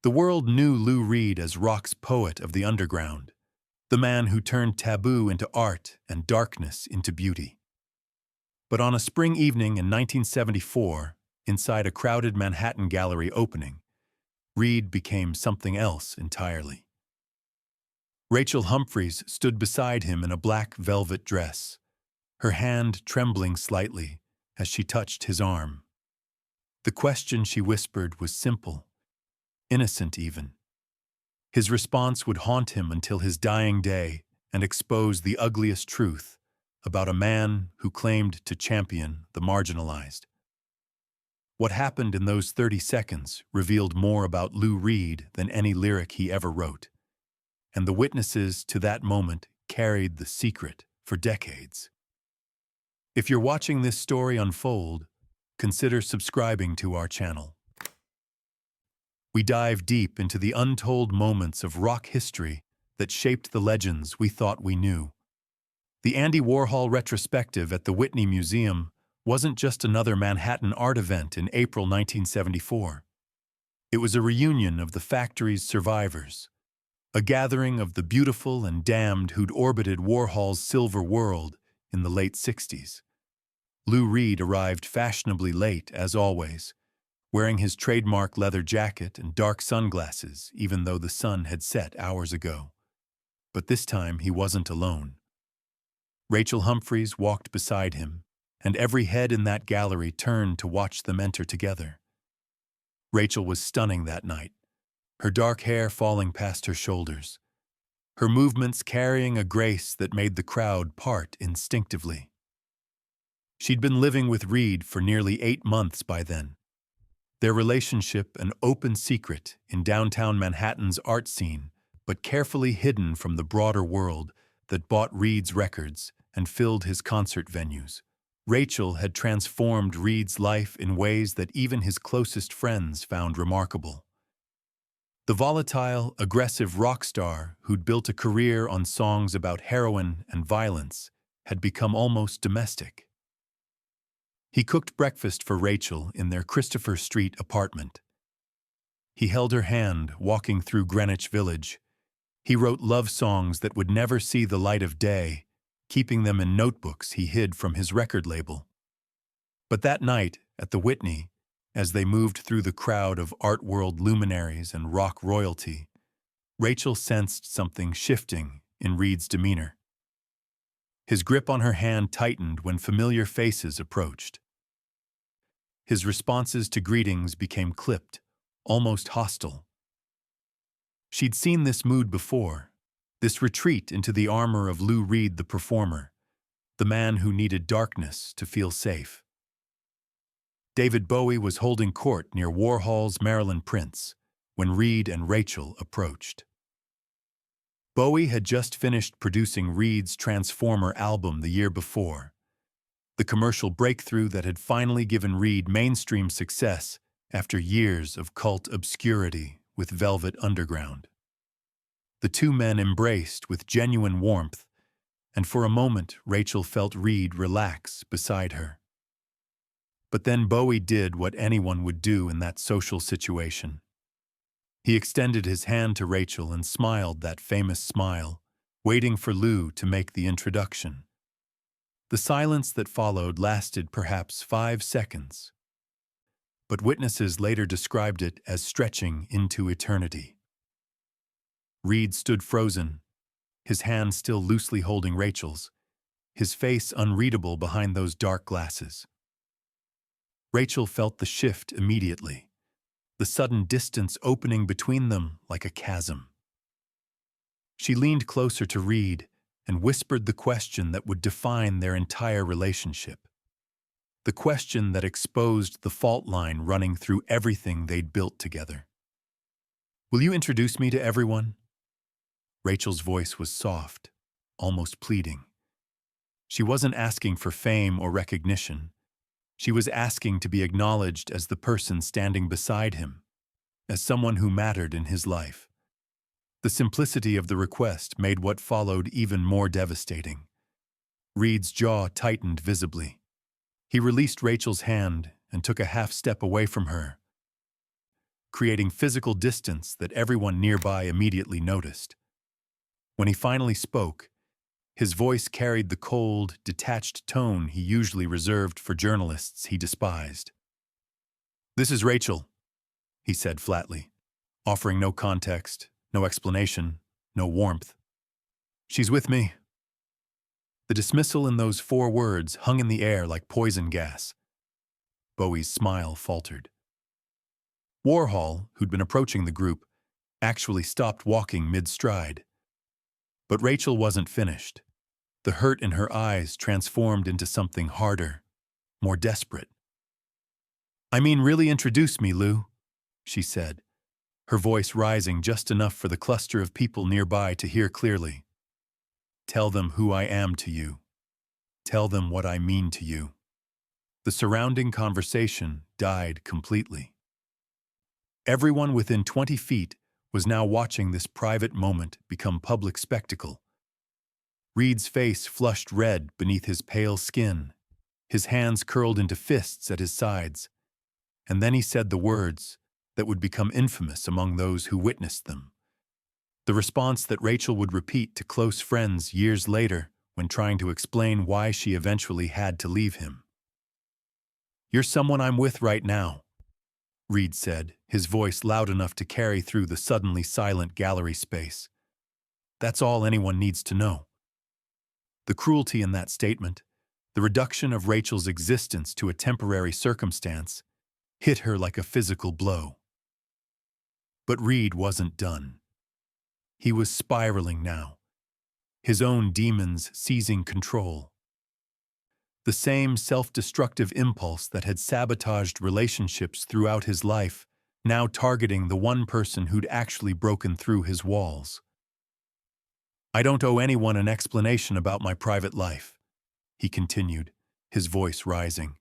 The world knew Lou Reed as rock's poet of the underground, the man who turned taboo into art and darkness into beauty. But on a spring evening in 1974, inside a crowded Manhattan gallery opening, Reed became something else entirely. Rachel Humphreys stood beside him in a black velvet dress, her hand trembling slightly as she touched his arm. The question she whispered was simple, innocent even. His response would haunt him until his dying day and expose the ugliest truth about a man who claimed to champion the marginalized. What happened in those 30 seconds revealed more about Lou Reed than any lyric he ever wrote, and the witnesses to that moment carried the secret for decades. If you're watching this story unfold, consider subscribing to our channel. We dive deep into the untold moments of rock history that shaped the legends we thought we knew. The Andy Warhol retrospective at the Whitney Museum wasn't just another Manhattan art event in April 1974. It was a reunion of the factory's survivors, a gathering of the beautiful and damned who'd orbited Warhol's silver world in the late 60s. Lou Reed arrived fashionably late, as always, wearing his trademark leather jacket and dark sunglasses, even though the sun had set hours ago. But this time he wasn't alone. Rachel Humphreys walked beside him, and every head in that gallery turned to watch them enter together. Rachel was stunning that night, her dark hair falling past her shoulders, her movements carrying a grace that made the crowd part instinctively. She'd been living with Reed for nearly 8 months by then, their relationship an open secret in downtown Manhattan's art scene, but carefully hidden from the broader world that bought Reed's records and filled his concert venues. Rachel had transformed Reed's life in ways that even his closest friends found remarkable. The volatile, aggressive rock star who'd built a career on songs about heroin and violence had become almost domestic. He cooked breakfast for Rachel in their Christopher Street apartment. He held her hand walking through Greenwich Village. He wrote love songs that would never see the light of day, keeping them in notebooks he hid from his record label. But that night, at the Whitney, as they moved through the crowd of art world luminaries and rock royalty, Rachel sensed something shifting in Reed's demeanor. His grip on her hand tightened when familiar faces approached. His responses to greetings became clipped, almost hostile. She'd seen this mood before, this retreat into the armor of Lou Reed the performer, the man who needed darkness to feel safe. David Bowie was holding court near Warhol's Marilyn Prince when Reed and Rachel approached. Bowie had just finished producing Reed's Transformer album the year before, the commercial breakthrough that had finally given Reed mainstream success after years of cult obscurity with Velvet Underground. The two men embraced with genuine warmth, and for a moment Rachel felt Reed relax beside her. But then Bowie did what anyone would do in that social situation. He extended his hand to Rachel and smiled that famous smile, waiting for Lou to make the introduction. The silence that followed lasted perhaps 5 seconds, but witnesses later described it as stretching into eternity. Reed stood frozen, his hand still loosely holding Rachel's, his face unreadable behind those dark glasses. Rachel felt the shift immediately, the sudden distance opening between them like a chasm. She leaned closer to Reed and whispered the question that would define their entire relationship. The question that exposed the fault line running through everything they'd built together. "Will you introduce me to everyone?" Rachel's voice was soft, almost pleading. She wasn't asking for fame or recognition. She was asking to be acknowledged as the person standing beside him, as someone who mattered in his life. The simplicity of the request made what followed even more devastating. Reed's jaw tightened visibly. He released Rachel's hand and took a half step away from her. creating physical distance that everyone nearby immediately noticed. When he finally spoke, his voice carried the cold, detached tone he usually reserved for journalists he despised. "This is Rachel," he said flatly, offering no context, no explanation, no warmth. "She's with me." The dismissal in those 4 words hung in the air like poison gas. Bowie's smile faltered. Warhol, who'd been approaching the group, actually stopped walking mid-stride. But Rachel wasn't finished. The hurt in her eyes transformed into something harder, more desperate. "I mean, really introduce me, Lou," she said, her voice rising just enough for the cluster of people nearby to hear clearly. "Tell them who I am to you. Tell them what I mean to you." The surrounding conversation died completely. Everyone within 20 feet was now watching this private moment become public spectacle. Reed's face flushed red beneath his pale skin, his hands curled into fists at his sides, and then he said the words that would become infamous among those who witnessed them. The response that Rachel would repeat to close friends years later when trying to explain why she eventually had to leave him. "You're someone I'm with right now," Reed said, his voice loud enough to carry through the suddenly silent gallery space. "That's all anyone needs to know." The cruelty in that statement, the reduction of Rachel's existence to a temporary circumstance, hit her like a physical blow. But Reed wasn't done. He was spiraling now, his own demons seizing control. The same self-destructive impulse that had sabotaged relationships throughout his life, now targeting the one person who'd actually broken through his walls. "I don't owe anyone an explanation about my private life," he continued, his voice rising.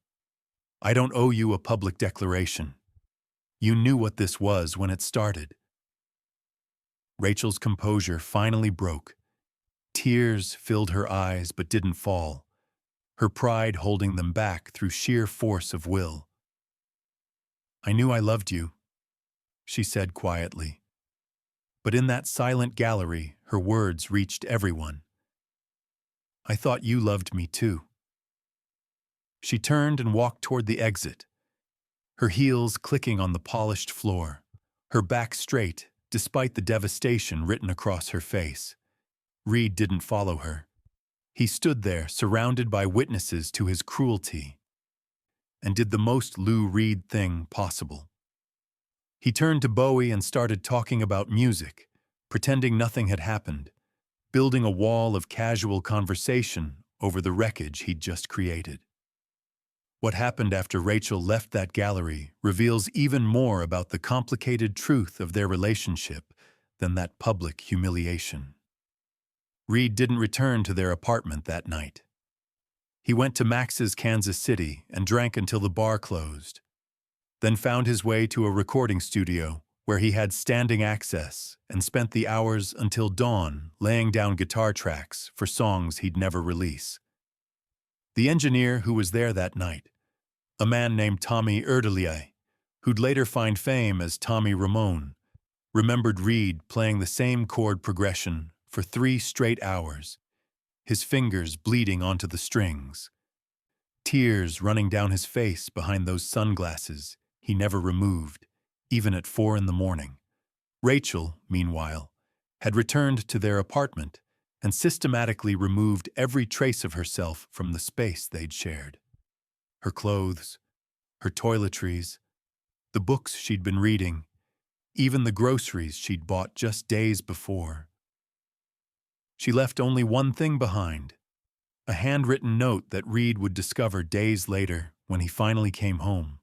"I don't owe you a public declaration. You knew what this was when it started." Rachel's composure finally broke. Tears filled her eyes but didn't fall, her pride holding them back through sheer force of will. "I knew I loved you," she said quietly. But in that silent gallery, her words reached everyone. "I thought you loved me too." She turned and walked toward the exit, her heels clicking on the polished floor, her back straight despite the devastation written across her face. Reed didn't follow her. He stood there, surrounded by witnesses to his cruelty, and did the most Lou Reed thing possible. He turned to Bowie and started talking about music, pretending nothing had happened, building a wall of casual conversation over the wreckage he'd just created. What happened after Rachel left that gallery reveals even more about the complicated truth of their relationship than that public humiliation. Reed didn't return to their apartment that night. He went to Max's Kansas City and drank until the bar closed, then found his way to a recording studio where he had standing access and spent the hours until dawn laying down guitar tracks for songs he'd never release. The engineer who was there that night, a man named Tommy Erdelier, who'd later find fame as Tommy Ramone, remembered Reed playing the same chord progression for 3 straight hours, his fingers bleeding onto the strings, tears running down his face behind those sunglasses he never removed, even at 4 in the morning. Rachel, meanwhile, had returned to their apartment and systematically removed every trace of herself from the space they'd shared. Her clothes, her toiletries, the books she'd been reading, even the groceries she'd bought just days before. She left only one thing behind, a handwritten note that Reed would discover days later when he finally came home.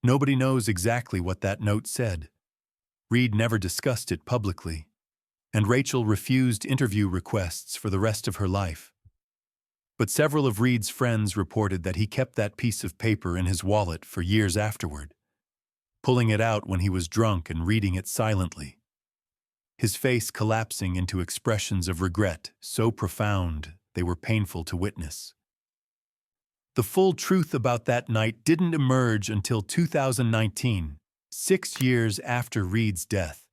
Nobody knows exactly what that note said. Reed never discussed it publicly, and Rachel refused interview requests for the rest of her life. But several of Reed's friends reported that he kept that piece of paper in his wallet for years afterward, pulling it out when he was drunk and reading it silently, his face collapsing into expressions of regret so profound they were painful to witness. The full truth about that night didn't emerge until 2019, 6 years after Reed's death,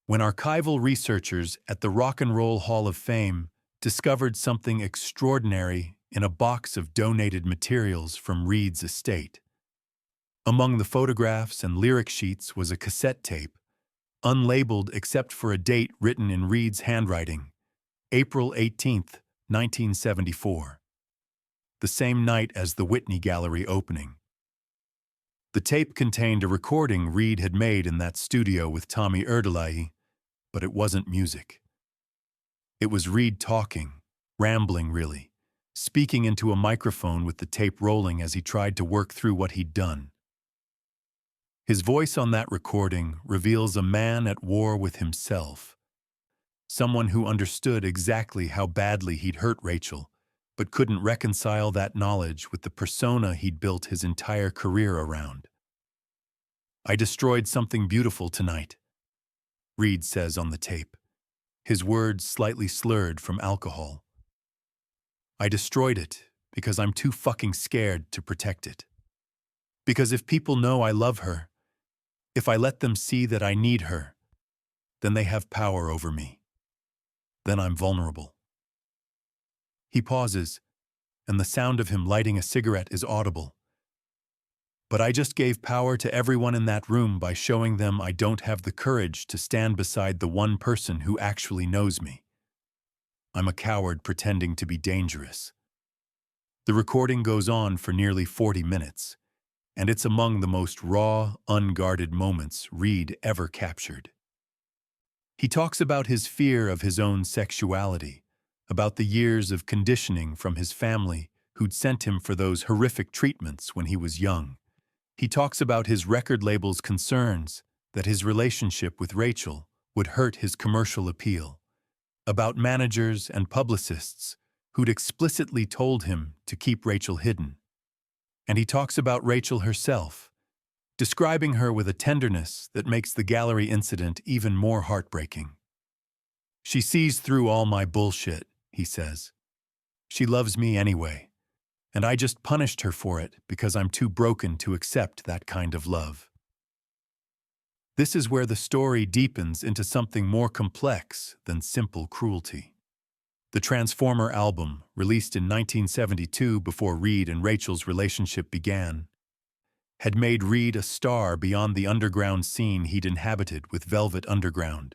when archival researchers at the Rock and Roll Hall of Fame discovered something extraordinary in a box of donated materials from Reed's estate. Among the photographs and lyric sheets was a cassette tape, unlabeled except for a date written in Reed's handwriting, April 18, 1974, the same night as the Whitney Gallery opening. The tape contained a recording Reed had made in that studio with Tommy Erdelai, but it wasn't music. It was Reed talking, rambling really, speaking into a microphone with the tape rolling as he tried to work through what he'd done. His voice on that recording reveals a man at war with himself, someone who understood exactly how badly he'd hurt Rachel, but couldn't reconcile that knowledge with the persona he'd built his entire career around. "I destroyed something beautiful tonight," Reed says on the tape, his words slightly slurred from alcohol. "I destroyed it because I'm too fucking scared to protect it. Because if people know I love her, if I let them see that I need her, then they have power over me. Then I'm vulnerable." He pauses, and the sound of him lighting a cigarette is audible. "But I just gave power to everyone in that room by showing them I don't have the courage to stand beside the one person who actually knows me. I'm a coward pretending to be dangerous." The recording goes on for nearly 40 minutes, and it's among the most raw, unguarded moments Reed ever captured. He talks about his fear of his own sexuality, about the years of conditioning from his family who'd sent him for those horrific treatments when he was young. He talks about his record label's concerns that his relationship with Rachel would hurt his commercial appeal, about managers and publicists who'd explicitly told him to keep Rachel hidden. And he talks about Rachel herself, describing her with a tenderness that makes the gallery incident even more heartbreaking. "She sees through all my bullshit," he says. "She loves me anyway, and I just punished her for it because I'm too broken to accept that kind of love." This is where the story deepens into something more complex than simple cruelty. The Transformer album, released in 1972 before Reed and Rachel's relationship began, had made Reed a star beyond the underground scene he'd inhabited with Velvet Underground.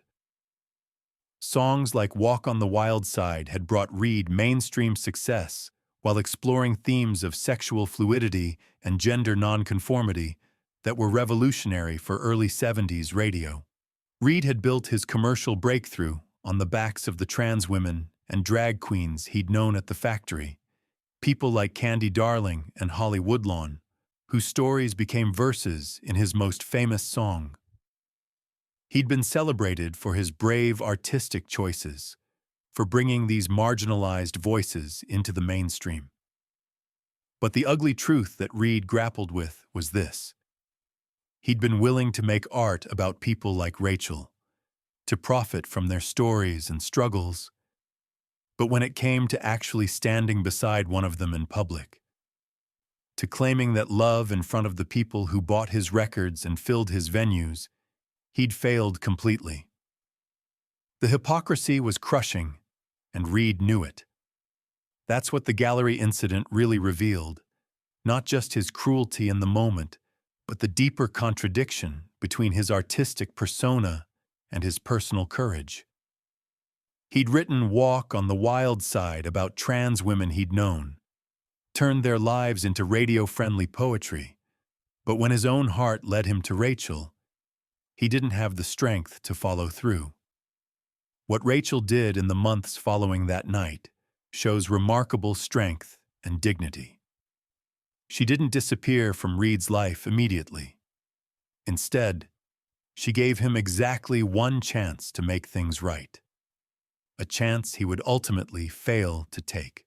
Songs like Walk on the Wild Side had brought Reed mainstream success while exploring themes of sexual fluidity and gender nonconformity that were revolutionary for early 70s radio. Reed had built his commercial breakthrough on the backs of the trans women and drag queens he'd known at the factory, people like Candy Darling and Holly Woodlawn, whose stories became verses in his most famous song. He'd been celebrated for his brave artistic choices, for bringing these marginalized voices into the mainstream. But the ugly truth that Reed grappled with was this: he'd been willing to make art about people like Rachel, to profit from their stories and struggles, but when it came to actually standing beside one of them in public, to claiming that love in front of the people who bought his records and filled his venues, he'd failed completely. The hypocrisy was crushing, and Reed knew it. That's what the gallery incident really revealed, not just his cruelty in the moment, but the deeper contradiction between his artistic persona and his personal courage. He'd written Walk on the Wild Side about trans women he'd known, turned their lives into radio-friendly poetry, but when his own heart led him to Rachel, he didn't have the strength to follow through. What Rachel did in the months following that night shows remarkable strength and dignity. She didn't disappear from Reed's life immediately. Instead, she gave him exactly one chance to make things right, a chance he would ultimately fail to take.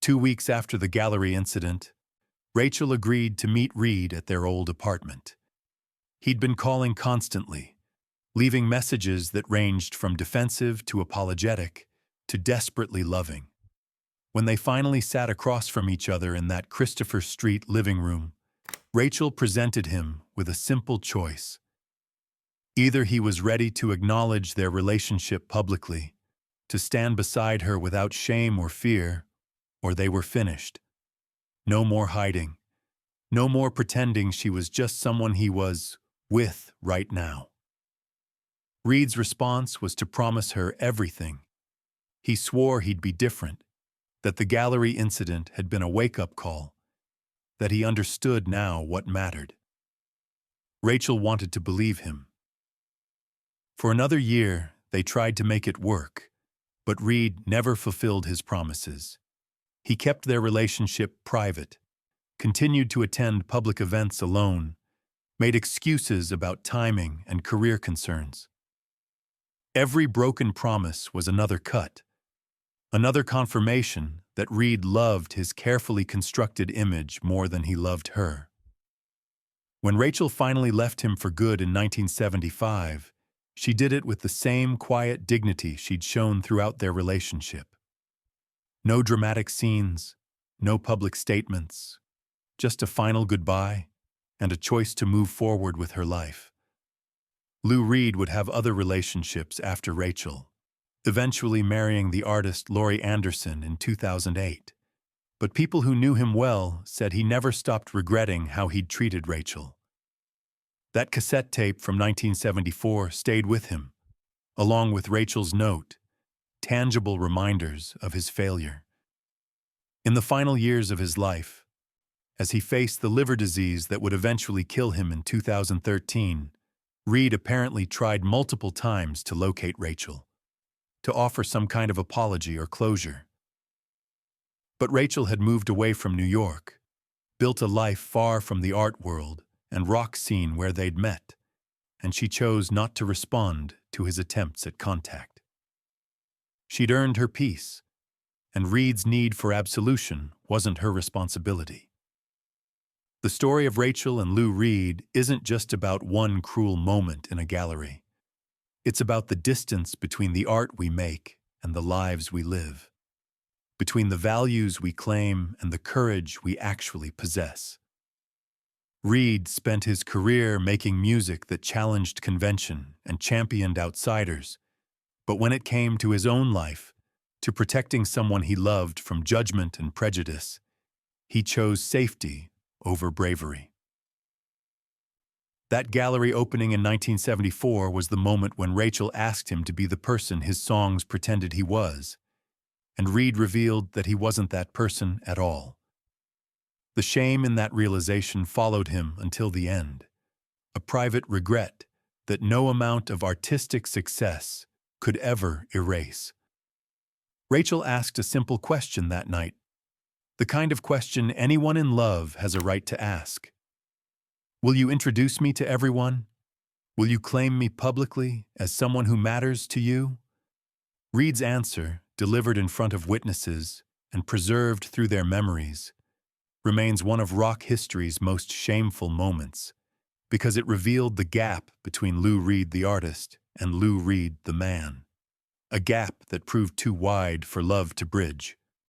2 weeks after the gallery incident, Rachel agreed to meet Reed at their old apartment. He'd been calling constantly, leaving messages that ranged from defensive to apologetic to desperately loving. When they finally sat across from each other in that Christopher Street living room, Rachel presented him with a simple choice. Either he was ready to acknowledge their relationship publicly, to stand beside her without shame or fear, or they were finished. No more hiding. No more pretending she was just someone he was with right now. Reed's response was to promise her everything. He swore he'd be different, that the gallery incident had been a wake-up call, that he understood now what mattered. Rachel wanted to believe him. For another year, they tried to make it work, but Reed never fulfilled his promises. He kept their relationship private, continued to attend public events alone, made excuses about timing and career concerns. Every broken promise was another cut, another confirmation that Reed loved his carefully constructed image more than he loved her. When Rachel finally left him for good in 1975, she did it with the same quiet dignity she'd shown throughout their relationship. No dramatic scenes, no public statements, just a final goodbye and a choice to move forward with her life. Lou Reed would have other relationships after Rachel, eventually marrying the artist Laurie Anderson in 2008. But people who knew him well said he never stopped regretting how he'd treated Rachel. That cassette tape from 1974 stayed with him, along with Rachel's note, tangible reminders of his failure. In the final years of his life, as he faced the liver disease that would eventually kill him in 2013, Reed apparently tried multiple times to locate Rachel, to offer some kind of apology or closure. But Rachel had moved away from New York, built a life far from the art world and rock scene where they'd met, and she chose not to respond to his attempts at contact. She'd earned her peace, and Reed's need for absolution wasn't her responsibility. The story of Rachel and Lou Reed isn't just about one cruel moment in a gallery. It's about the distance between the art we make and the lives we live, between the values we claim and the courage we actually possess. Reed spent his career making music that challenged convention and championed outsiders, but when it came to his own life, to protecting someone he loved from judgment and prejudice, he chose safety over bravery. That gallery opening in 1974 was the moment when Rachel asked him to be the person his songs pretended he was, and Reed revealed that he wasn't that person at all. The shame in that realization followed him until the end, a private regret that no amount of artistic success could ever erase. Rachel asked a simple question that night, the kind of question anyone in love has a right to ask. Will you introduce me to everyone? Will you claim me publicly as someone who matters to you? Reed's answer, delivered in front of witnesses and preserved through their memories, remains one of rock history's most shameful moments, because it revealed the gap between Lou Reed the artist and Lou Reed the man, a gap that proved too wide for love to bridge.